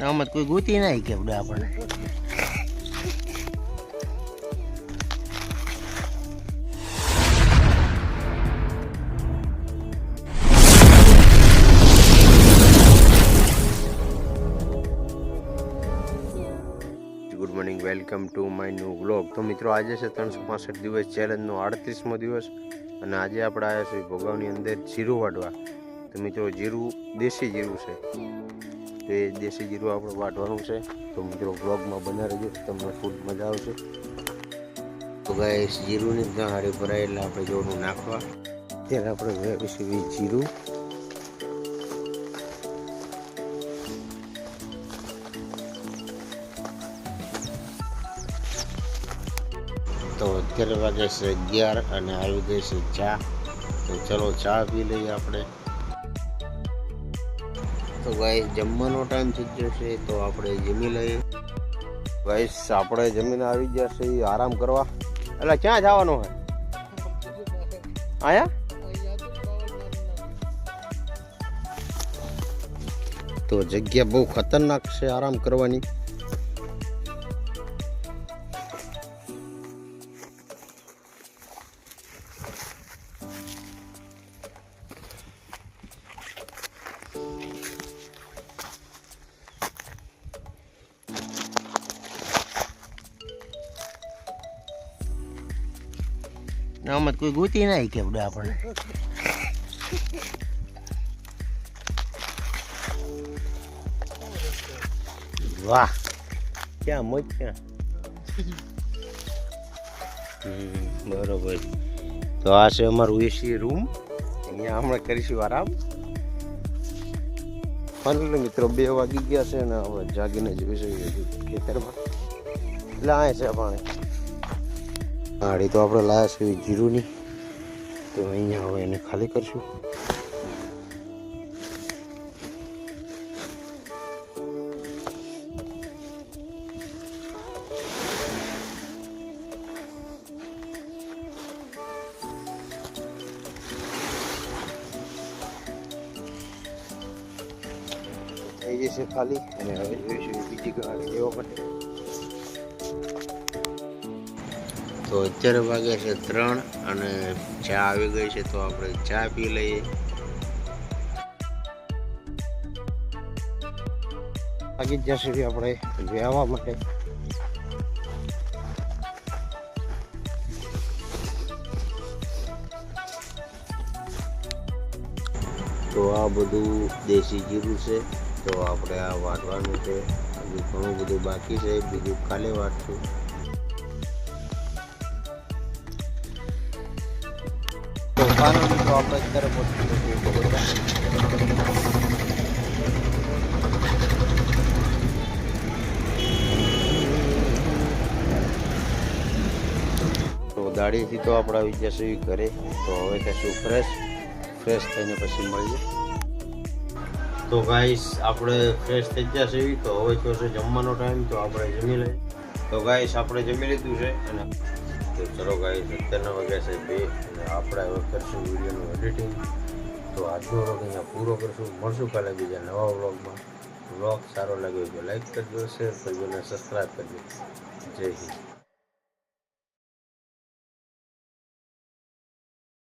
આમાં કોઈ ગોતી નહીં કે આપણે good morning, welcome to my new vlog. તો મિત્રો આજે છે 365 દિવસ ચેલેન્જનો 38મો દિવસ અને આજે આપણે આવ્યા છીએ ભોગાવની અંદર જીરું વાટવા. તો મિત્રો જીરું દેશી જીરું છે, તો એ દેશી જીરું આપણે વાટવાનું છે. તો મિત્રો વ્લોગમાં બના રહેજો, તમને ફૂલ મજા આવશે. તો ગાઈસ જીરુંની ગાડી ભરાય એટલે આપણે જોડું નાખવા. ત્યારે આપણે વેવીશું જીરું. તો અત્યારે વાગે છે 11 અને આવી ગઈ છે ચા. તો ચલો ચા પી લઈએ આપણે. તો ગાઈસ જમવાનો ટાઈમ થઈ ગયો છે, તો આપણે જમી લઈએ. ગાઈસ આપણે જમીને આવી ગયા છે આરામ કરવા. એટલે ક્યાં જવાનું હોય આયા? તો જગ્યા બહુ ખતરનાક છે આરામ કરવાની. આમાં કોઈ ગોતી નહીં કે આપણે વાહ ક્યાં મોજ ક્યાં. બરોબર. તો આ છે અમારું એસી રૂમ. અહીંયા હમણાં કરીશું આરામ. ફાઇનલી મિત્રો 2 વાગી ગયા છે ને હવે જાગીને જોઈશું ખેતરમાં. એટલે આ છે પાણી ગાડી તો આપણે લાયા છે જીરુંની. તો અહીંયા હવે એને ખાલી કરશું. થઈ જશે ખાલી અને હવે જોઈશું બીજી ગાડી લેવા માટે. તો અત્યારે વાગે છે 3 અને ચા આવી ગઈ છે, તો આપણે ચા પી લઈએ. આગળ જશે આપણે વેવા માટે. તો આ બધું દેશી જીરું છે, તો આપણે આ વાટવાનું છે. હજુ ઘણું બધું બાકી છે, બીજું કાલે વાટશું. તો ફાઇનલી તો આપણે અત્યારે પહોંચી તો દાડીથી તો આપણે આવી જશે ઘરે. તો હવે કશું ફ્રેશ થઈને પછી મળીએ. તો ગાઈસ આપણે ફ્રેશ થઈ જશે, તો હવે તો છે જમવાનો ટાઈમ. તો આપણે જમી લઈએ. તો ગાઈસ આપણે જમી લીધું છે અને તો ચલો ગાઈસ અત્યારના વાગ્યા છે 2 અને આપણે હવે કરશું વિડીયોનું એડિટિંગ. તો આજનો વ્લોગ અહીંયા પૂરો કરશું. મળશું કાલે બીજા નવા વ્લોગમાં. વ્લોગ સારો લાગ્યો તો લાઈક કરજો, શેર કરજો અને સબસ્ક્રાઈબ કરજો. જય હિન્દ.